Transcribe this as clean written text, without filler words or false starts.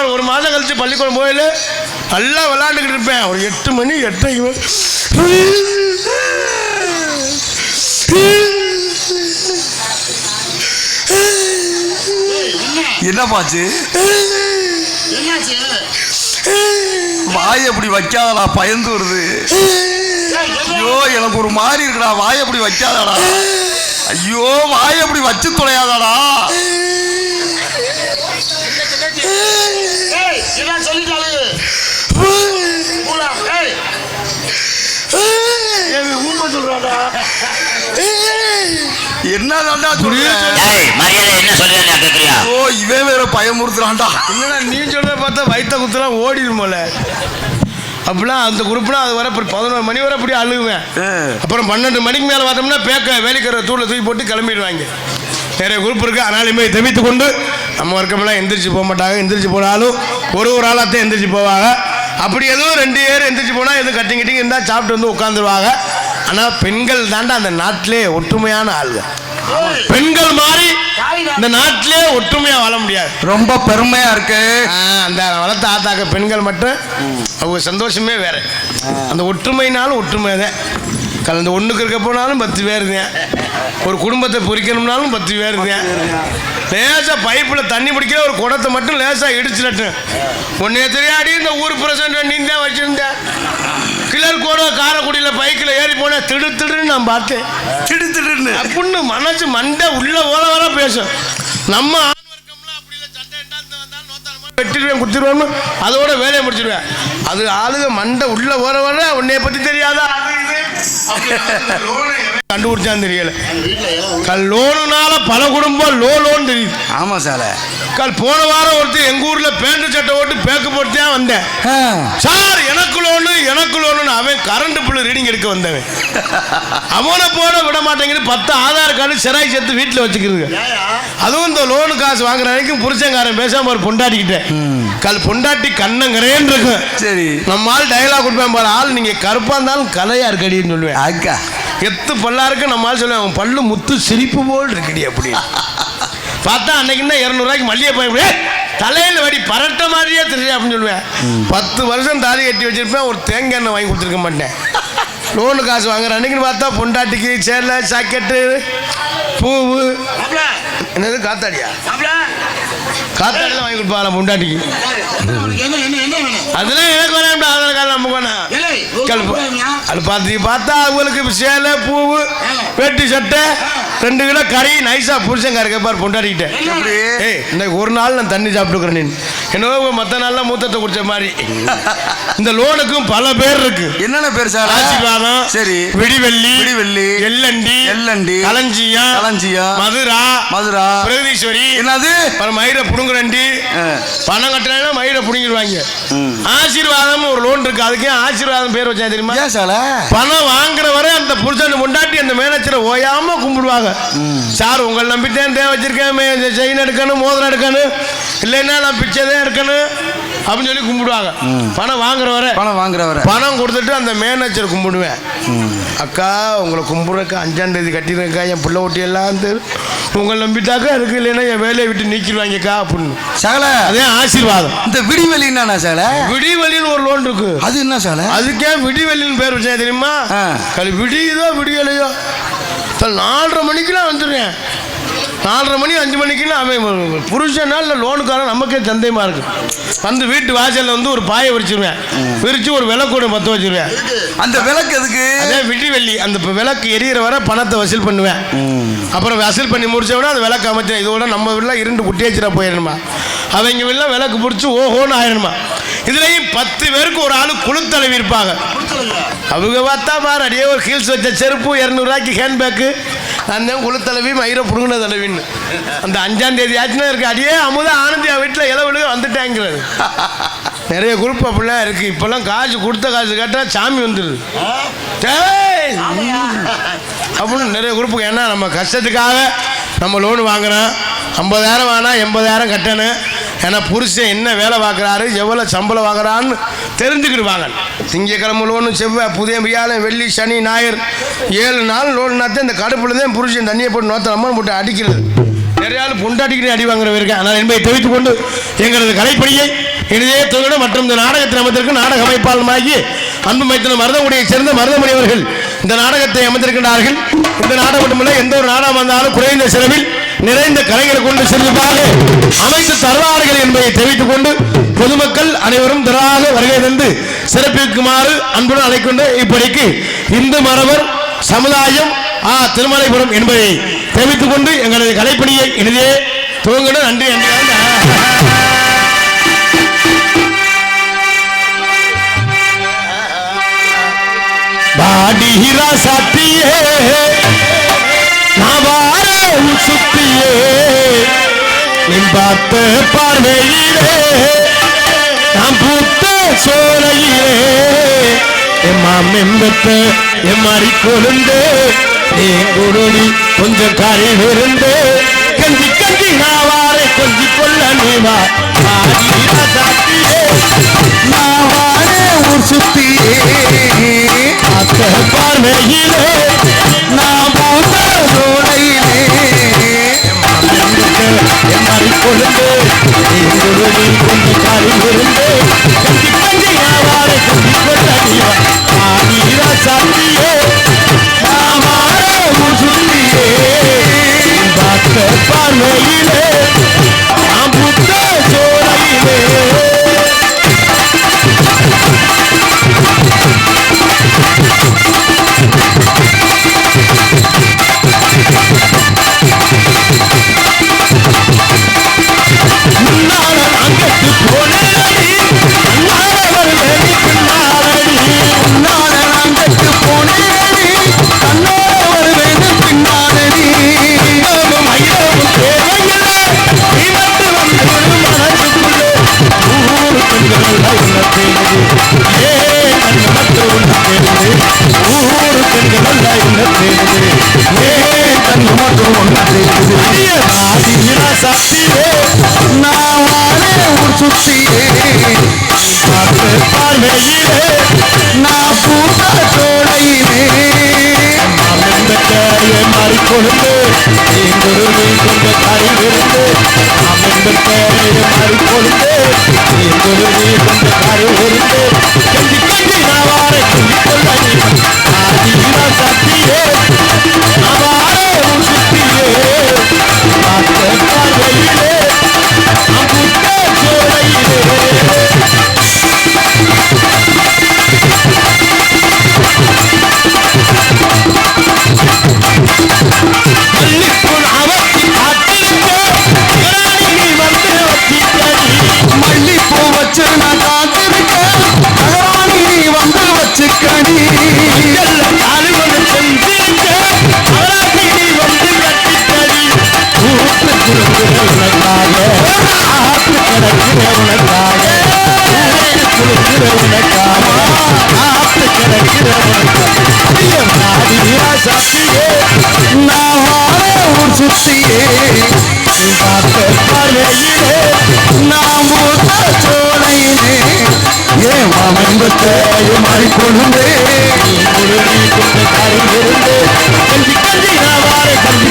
அப்புறம் ஒரு மாதம் கழிச்சு பள்ளிக்கூடம் போயில நல்லா விளாண்டுக்கிட்டு இருப்பேன். ஒரு 8 மணி 8:30 என்னப்பாச்சு? வாய் அப்படி வைக்காதடா, பயந்து வருது. ஐயோ எனக்கு ஒரு மாதிரி இருக்குடா, வாய் அப்படி வைக்காதடா. ஐயோ வாய் அப்படி வச்சு தொலையாதடா. என்னதான்டா இவன் வேற பயமுறுத்துறான்டா. என்னடா நீ சொல்ற பார்த்தா வயிற்ற குத்துலாம் ஓடிடுமோல. அப்படிலாம் அந்த குரூப்லாம் அது வர 11 மணி வரை அப்படி அழுகுவேன். அப்புறம் 12 மணிக்கு மேலே பார்த்தோம்னா பேக்க வேலைக்கிற தூளை தூக்கி போட்டு கிளம்பிடுவாங்க. நிறைய குரூப் இருக்குது. ஆனாலுமே தவித்து கொண்டு நம்ம வர்க்கமெல்லாம் எந்திரிச்சு போக மாட்டாங்க. எந்திரிச்சு போனாலும் ஒரு ஆளாத்தான் எந்திரிச்சு போவாங்க. அப்படி எதுவும் 2 பேர் எந்திரிச்சு போனால் எதுவும் கட்டிங் இருந்தால் சாப்பிட்டு வந்து உட்காந்துருவாங்க. ஆனால் பெண்கள் தாண்டா அந்த நாட்டிலே ஒற்றுமையான ஆளுங்க. பெண்கள் மாதிரி இந்த நாட்டிலே ஒற்றுமையா வாழ முடியாது. ரொம்ப பெருமையா இருக்கு. அந்த வளர்த்த ஆத்தாக்க பெண்கள் மட்டும் அவங்க சந்தோஷமே வேற. அந்த ஒற்றுமைனாலும் ஒற்றுமை தான். கலந்து ஒண்ணுக்கு இருக்க போனாலும் 10 பேர் தான். ஒரு குடும்பத்தை பொறிக்கணும்னாலும் 10 பேர் தான். லேசா பைப்பில் தண்ணி பிடிக்கிற ஒரு குடத்தை மட்டும் லேசா இடிச்சுட்டு உன்னைய தெரியாடி இந்த ஊர் பிரசன்ட் நீ தான் வச்சிருந்த கிளர் கூட காரைக்குடியில் பைக்கில் ஏறி போன திடுன்னு நான் பார்த்தேன். திடுன்னு அப்படின்னு மனசு மண்டை உள்ள வர பேசும். நம்ம ஆண் வர்க்கம்லாம் அப்படி இல்லை. சண்டை வந்தாலும் நோத்தாலும் வெட்டிடுவேன் குத்திடுவேன் அதோட வேலையை முடிச்சிடுவேன். அது ஆளுங்க மண்டை உள்ள வர உன்னைய பற்றி தெரியாதா கண்டுபிடிச்சான்னு தெரியல. லோனுனால பல குடும்பம் லோன் தெரியுது. ஆமா சார். போன வாரம் ஒருத்தர் எங்க ஊர்ல பேண்ட் சட்டை ஓட்டு பேக்கு போட்டு தான் வந்தேன். சார் எனக்கு லோனு அவன் கரண்ட் பில் ரீடிங் எடுக்க வந்தவன். அவனை போட விட மாட்டேங்குது. 10 ஆதார் கார்டு சிராய் சேர்த்து வீட்டில் வச்சுக்கிறது. அதுவும் இந்த லோனு காசு வாங்குற வரைக்கும் புருஷங்காரன் பேசாம ஒரு பொண்டாட்டிக்கிட்டேன் பொண்டாட்டி கண்ணங்கரேன்னு இருக்கும். சரி நம்மால் டயலாக் கொடுப்பேன் பாரு. ஆள் நீங்க கருப்பா இருந்தாலும் கலையா இருக்கடின்னு சொல்லுவேன். அக்கா எத்து பல்லா இருக்கு நம்மால் சொல்லுவேன். பல்லு முத்து சிரிப்பு போல் இருக்குடி அப்படி பார்த்தா அன்னைக்கு 200 ரூபாய்க்கு மல்லிகை போய் தலையில் வடி பரட்ட மாதிரியே தெரியும் அப்படின்னு சொல்லுவேன். 10 வருஷம் தாலி கட்டி வச்சிருப்பேன். ஒரு தேங்காய் எண்ணெய் வாங்கி கொடுத்துருக்க மாட்டேன். லோனு காசு வாங்குற அன்னைக்குன்னு பார்த்தா பொண்டாட்டிக்கு சேலை ஜாக்கெட்டு பூவு என்னது காத்தாடியா காத்தாடிலாம் வாங்கி கொடுப்பாங்க பொண்டாட்டிக்கு. அதெல்லாம் எனக்கு வேணாம். ஆதார் கார்டு நம்ம வேணாம். அது பார்த்தா அவங்களுக்கு சேலை பூவு வேட்டி சட்டை 2 கிலோ கறி நைஸா புருஷங்கார கேப்பார் பொண்டாடிக்கிட்டேன். இன்னைக்கு ஒரு நாள் நான் தண்ணி சாப்பிட்டுக்கிறேன். என்னவோ மற்ற நாள்லாம் மூத்தத்தை குடிச்ச மாதிரி. இந்த லோனுக்கும் பல பேர் இருக்கு. என்னென்ன பேர் சார்? ஆசீர்வாதம், சரி, விடிவெள்ளி, எல்லண்டி, களஞ்சியம், மதுரா, பிரகதீஸ்வரி, என்னது மயிரை புடுங்குறண்டி. பணம் கட்டுறா மயிரை புடுங்கிடுவாங்க. ஆசீர்வாதம் ஒரு லோன் இருக்கு. அதுக்கே ஆசீர்வாதம் பேர் வச்சா தெரியுமா? பணம் வாங்குற வரை அந்த புருஷன் பொண்டாட்டி அந்த மேனேஜரை ஓயாம கும்பிடுவாங்க. சார் உங்களை நம்பிட்டேன் வச்சிருக்கேன் செயின் எடுக்கணும் மோதிரம் எடுக்கணும் இல்லைன்னா நான் பிச்சை தான் எடுக்கணும் அப்படின்னு சொல்லி கும்பிடுவாங்க. பணம் வாங்குற வரை பணம் கொடுத்துட்டு அந்த மேனேஜர் கும்பிடுவேன். அக்கா உங்களை கும்பிடுறக்கா 5ஆம் தேதி கட்டிருக்கா என் பிள்ளை ஒட்டி எல்லாம் உங்களை நம்பிட்டாக்கா இருக்கு இல்லைன்னா என் வேலையை விட்டு நீக்கிடுவாங்கக்கா அப்படின்னு. சகல அதே ஆசீர்வாதம். இந்த விடிவெளின்னா சார் விடிவெளின்னு ஒரு லோன் இருக்கு. அது என்ன சார்? அதுக்கே விடிவெளின்னு பேர் வச்சா தெரியுமா? விடியுதோ விடியலையோ 4:30 மணிக்கெல்லாம் வந்துடுறேன். 4:30 மணி 5 மணிக்குன்னு அவன் புருஷனா இல்லை லோனுக்காரன் நமக்கே சந்தேகமா இருக்கு. வந்து வீட்டு வாசல்ல வந்து ஒரு பாயை விரிச்சிருவேன். விரிச்சு ஒரு விளக்கு 10 வச்சிருவேன். அந்த விளக்கு எதுக்கு? அதே விடிவெள்ளி அந்த விளக்கு எரியிற வரை பணத்தை வசூல் பண்ணுவேன். அப்புறம் வசூல் பண்ணி முடிச்சவனா அந்த விளக்கு அமைச்சேன். இதோட நம்ம வீட்டில் 2 குட்டி வச்சுட்டா போயிடணுமா? அவங்க வீட்டில் விளக்கு பிடிச்சி ஓஹோன்னு ஆயிடணுமா? இதுலயும் 10 பேருக்கு ஒரு ஆளு குழுத்தலைவி இருப்பாங்க. அவங்க பார்த்தா பாரு அடியே ஒரு ஹீல்ஸ் வச்ச செருப்பு 200 ரூபாய்க்கு ஹேண்ட்பேக்கு அந்த குழுத்தலைவி மயிரை புடுங்கின தலைவின்னு. அந்த 5ஆம் தேதி ஆச்சுன்னா இருக்கு. அடியே அமுதா ஆனந்தியா வீட்டில் இளவழுக வந்துட்டாங்கிறது. நிறைய குரூப் அப்படிலாம் இருக்கு. இப்பெல்லாம் காசு கொடுத்த காசு கேட்டால் சாமி வந்துடுது அப்படின்னு நிறைய குரூப்புக்கு. ஏன்னா நம்ம கஷ்டத்துக்காக நம்ம லோனு வாங்குறோம். 50,000 வேணாம் 80,000 கட்டணும். ஏன்னா புருஷன் என்ன வேலை பார்க்குறாரு எவ்வளோ சம்பளம் வாங்குறான்னு தெரிஞ்சுக்கிடுவாங்க. திங்கக்கிழமை லோனு, செவ்வாய், புதிய வியாழன், வெள்ளி, சனி, ஞாயிறு 7 நாள் லோனுனாத்தான் இந்த கடுப்புல தான் புருஷன் தண்ணியை போட்டு நோத்தரமாக போட்டு அடிக்கிறது. நிறைய ஆள் பொண்டாட்டிக்கிட்டே அடி வாங்குறவங்க இருக்கேன். ஆனால் என்பதை தெரிவித்துக் கொண்டு எங்களது கலைப்பணியை இனிதே தொகுடு மற்றும் இந்த நாடகத்தின் அமைத்திற்கு நாடக அமைப்பாளமாகி அன்பு மைத்தின மருதமுடியை சேர்ந்த மருதமுடி அவர்கள் இந்த நாடகத்தை அமைத்திருக்கின்றார்கள். இந்த நாடகம் மட்டுமல்ல, எந்த ஒரு நாடகம் வந்தாலும் குறைந்த செலவில் நிறைந்த கலைகளை கொண்டு சிறப்பாக அமைத்து தருவார்கள் என்பதை தெரிவித்துக் கொண்டு பொதுமக்கள் அனைவரும் திராக வருகை தந்து சிறப்பிக்குமாறு அன்புடன் அழைக்கொண்டு இப்படிக்கு இந்து மரபர் சமுதாயம் திருமலைபுரம் என்பதை தெரிவித்துக் கொண்டு எங்களது கலைப்பணியை இனிதே துவங்கிட நன்றி. பாடிரா சாத்தியே நவாரே சுத்தியே நின் பார்த்த பார்வையிலே நாம் பூத்த சோலையிலே எம்மாமெம்பத்த எம்மாறி கொழுந்து நீ குருடி கொஞ்சம் கரை விருந்து கஞ்சி கஞ்சி நாவாரை கொஞ்சி கொள்ள நீவா பாடிரா சாத்தியே நாவாரே ஊர் சுத்தியே பார்வையிலே நான் பூத்த சோலையிலே எம்மாறி கொழுந்து நீ குருடி கொஞ்சம் கரை விருந்து கஞ்சி கஞ்சி நாவாரை கொஞ்சி கொள்ள நீவா பாடிரா சாத்தியே நாவாரே ஊர் சுத்தியே பார்வையிலே நாம் புத்த சோலையிலே அங்கத்து போனேடி அண்ணாவர் வேடி பின்னாடி அங்கத்து போனேடி கண்ணோர் வேண்டு பின்னாடி மயிலும் தேவையில்லை நீ வந்து வந்து மனசுக்குள்ளே ஊரு பெண்கள் உள்ள தேடுது ஏ கண்ணு மட்டும் உள்ள தேடுது ஊரு பெண்கள் உள்ள தேடுது ஏ கண்ணு மட்டும் உள்ள தேடுது ஆதிரா சக்தியே நாவாரே ஊர் சுத்தியே பார்வையிலே நான் பூத்த சோலையிலே மாறி கொழுந்து குருவி கொண்ட கரை விருந்து மாறி கொழுந்து குருவி கொண்ட கரை விருந்து கஞ்சி கஞ்சி நாவாரை சொல்லி கொள்ள ஆதிரா சக்தியே நாவாரே சுத்தியே பார்வையிலே அம்புத்த சோலையிலே மல்லிப்பூன் அவத்தி காத்திருக்க நீ வந்து வச்சிக்கடி மல்லிப்பூ வச்சு நான் காத்திருக்கேன் நகராணி நீ வந்து வச்சுக்கடி எல்லாம் தாழ்வன செஞ்சிருக்க அவராசி நீ வந்து கட்டிக்கடி ஊத்து குழுங்குற உனக்காக ஆத்து கிடக்கிற உனக்காக ஊத்து குழுங்குற உனக்காக ஆத்து கிடக்கிற உனக்காக ஆதிரா சக்தியே நாவாரே ஊர் சுத்தியே பார்த்த பார்வையிலே நாம் பூத்த சோலையிலே ஏன் மாமென்பத்தை மாறி கொழுந்தே குருவி கொண்ட கரை விருந்து கஞ்சி கஞ்சி நாவாரை கஞ்சி